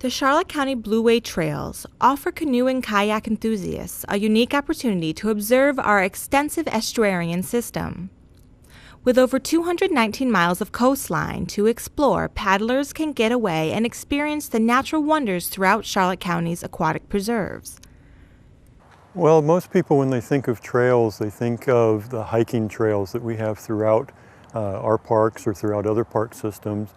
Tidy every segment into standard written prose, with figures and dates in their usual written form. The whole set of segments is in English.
The Charlotte County Blueway Trails offer canoe and kayak enthusiasts a unique opportunity to observe our extensive estuarine system. With over 219 miles of coastline to explore, paddlers can get away and experience the natural wonders throughout Charlotte County's aquatic preserves. Well, most people, when they think of trails, they think of the hiking trails that we have throughout our parks or throughout other park systems.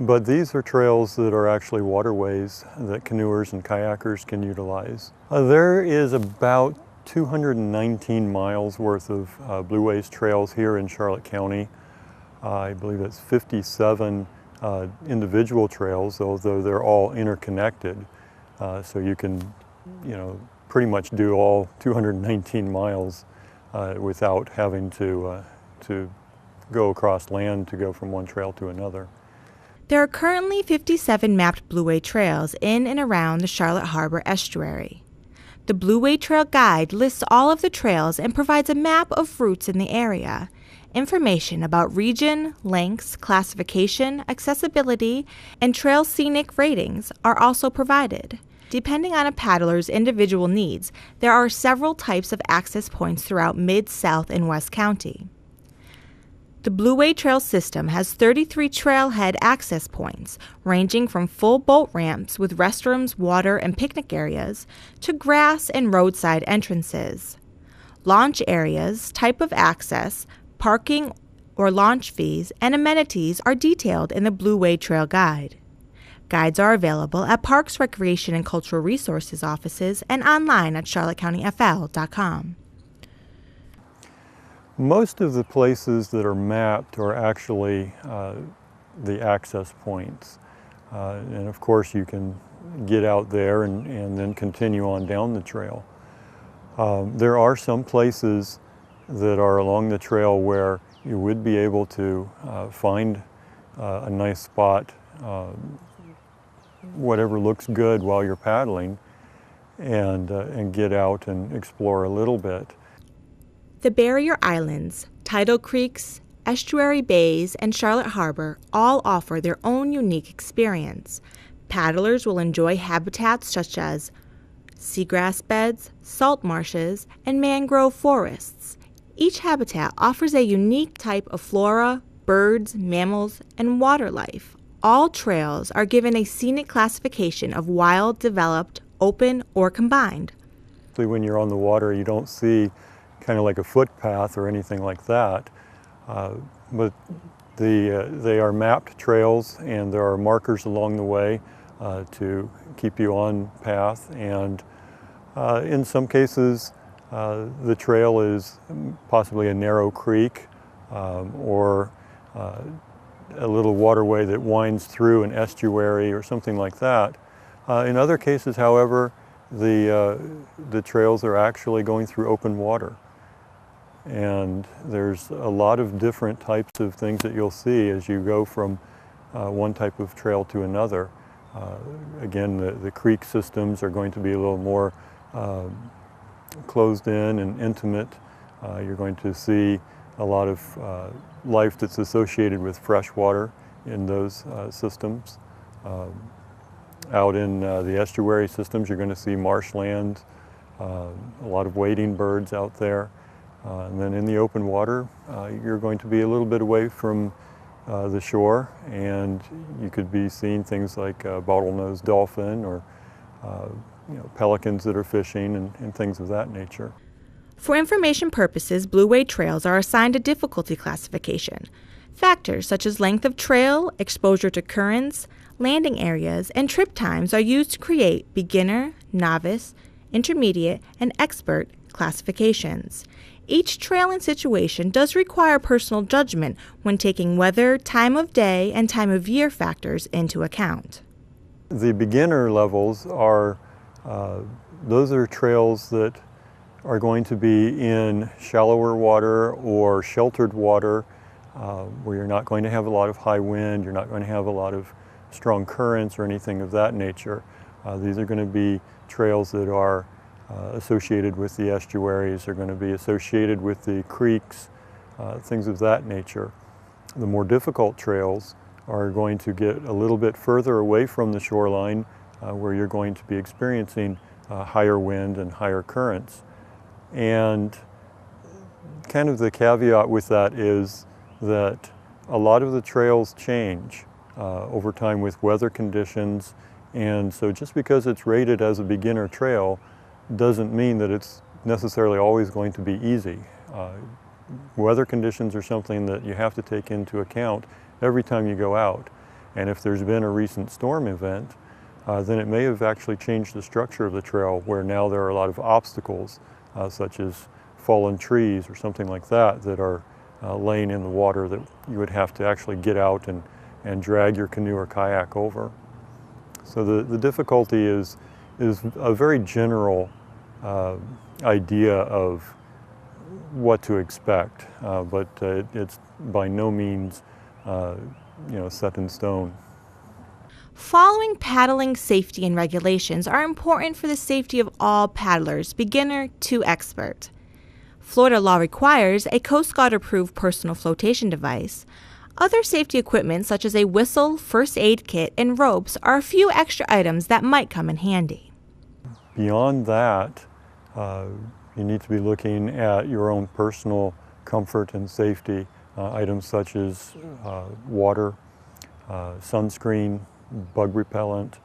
But these are trails that are actually waterways that canoers and kayakers can utilize. There is about 219 miles worth of Blueways trails here in Charlotte County. I believe it's 57 individual trails, although they're all interconnected. So you can, pretty much do all 219 miles without having to go across land to go from one trail to another. There are currently 57 mapped Blueway trails in and around the Charlotte Harbor estuary. The Blueway Trail Guide lists all of the trails and provides a map of routes in the area. Information about region, lengths, classification, accessibility, and trail scenic ratings are also provided. Depending on a paddler's individual needs, there are several types of access points throughout Mid, South, and West County. The Blueway Trail system has 33 trailhead access points, ranging from full boat ramps with restrooms, water, and picnic areas to grass and roadside entrances. Launch areas, type of access, parking or launch fees, and amenities are detailed in the Blueway Trail Guide. Guides are available at Parks, Recreation, and Cultural Resources offices and online at charlottecountyfl.com. Most of the places that are mapped are actually the access points. And of course you can get out there and then continue on down the trail. There are some places that are along the trail where you would be able to find a nice spot, whatever looks good while you're paddling, and get out and explore a little bit. The barrier islands, tidal creeks, estuary bays, and Charlotte Harbor all offer their own unique experience. Paddlers will enjoy habitats such as seagrass beds, salt marshes, and mangrove forests. Each habitat offers a unique type of flora, birds, mammals, and water life. All trails are given a scenic classification of wild, developed, open, or combined. When you're on the water, you don't see kind of like a footpath or anything like that, but they are mapped trails and there are markers along the way to keep you on path, and in some cases the trail is possibly a narrow creek or a little waterway that winds through an estuary or something like that. In other cases, however, the trails are actually going through open water. And there's a lot of different types of things that you'll see as you go from one type of trail to another. Again, the creek systems are going to be a little more closed in and intimate. You're going to see a lot of life that's associated with fresh water in those systems. Out in the estuary systems, you're going to see marshland, a lot of wading birds out there. And then in the open water, you're going to be a little bit away from the shore, and you could be seeing things like bottlenose dolphin or pelicans that are fishing and things of that nature. For information purposes, Blueway trails are assigned a difficulty classification. Factors such as length of trail, exposure to currents, landing areas, and trip times are used to create beginner, novice, intermediate, and expert classifications. Each trail and situation does require personal judgment when taking weather, time of day, and time of year factors into account. The beginner levels are, those are trails that are going to be in shallower water or sheltered water where you're not going to have a lot of high wind, you're not going to have a lot of strong currents or anything of that nature. These are going to be trails that are associated with the estuaries, they're going to be associated with the creeks, things of that nature. The more difficult trails are going to get a little bit further away from the shoreline where you're going to be experiencing higher wind and higher currents. And kind of the caveat with that is that a lot of the trails change over time with weather conditions, and so just because it's rated as a beginner trail doesn't mean that it's necessarily always going to be easy. Weather conditions are something that you have to take into account every time you go out, and if there's been a recent storm event, then it may have actually changed the structure of the trail, where now there are a lot of obstacles such as fallen trees or something like that that are laying in the water that you would have to actually get out and drag your canoe or kayak over. So the difficulty is a very general idea of what to expect, but it's by no means set in stone. Following paddling safety and regulations are important for the safety of all paddlers, beginner to expert. Florida law requires a Coast Guard-approved personal flotation device. Other safety equipment such as a whistle, first aid kit, and ropes are a few extra items that might come in handy. Beyond that, you need to be looking at your own personal comfort and safety, items such as water, sunscreen, bug repellent,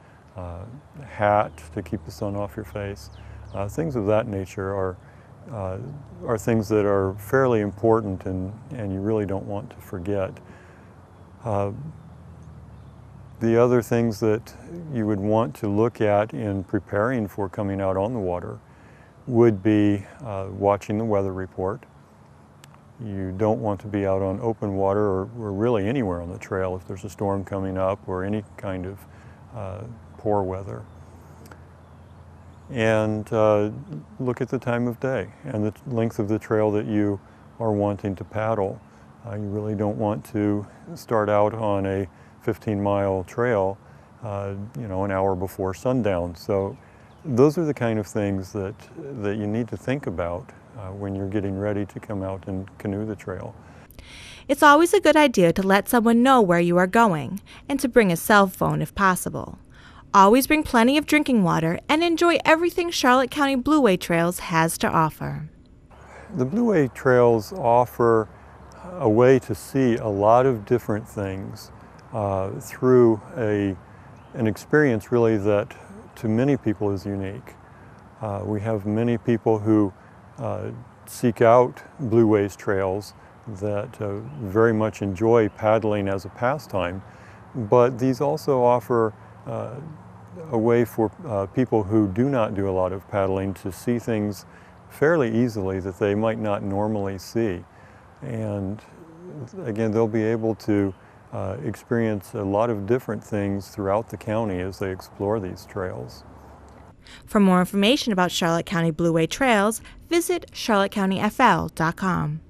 hat to keep the sun off your face. Things of that nature are things that are fairly important and you really don't want to forget. The other things that you would want to look at in preparing for coming out on the water would be watching the weather report. You don't want to be out on open water or really anywhere on the trail if there's a storm coming up or any kind of poor weather. And look at the time of day and the length of the trail that you are wanting to paddle. You really don't want to start out on a 15-mile trail an hour before sundown. So those are the kind of things that you need to think about when you're getting ready to come out and canoe the trail. It's always a good idea to let someone know where you are going and to bring a cell phone if possible. Always bring plenty of drinking water and enjoy everything Charlotte County Blueway Trails has to offer. The Blueway Trails offer a way to see a lot of different things through an experience really that to many people is unique. We have many people who seek out Blueways trails that very much enjoy paddling as a pastime, but these also offer a way for people who do not do a lot of paddling to see things fairly easily that they might not normally see. And again, they'll be able to experience a lot of different things throughout the county as they explore these trails. For more information about Charlotte County Blueway Trails, visit charlottecountyfl.com.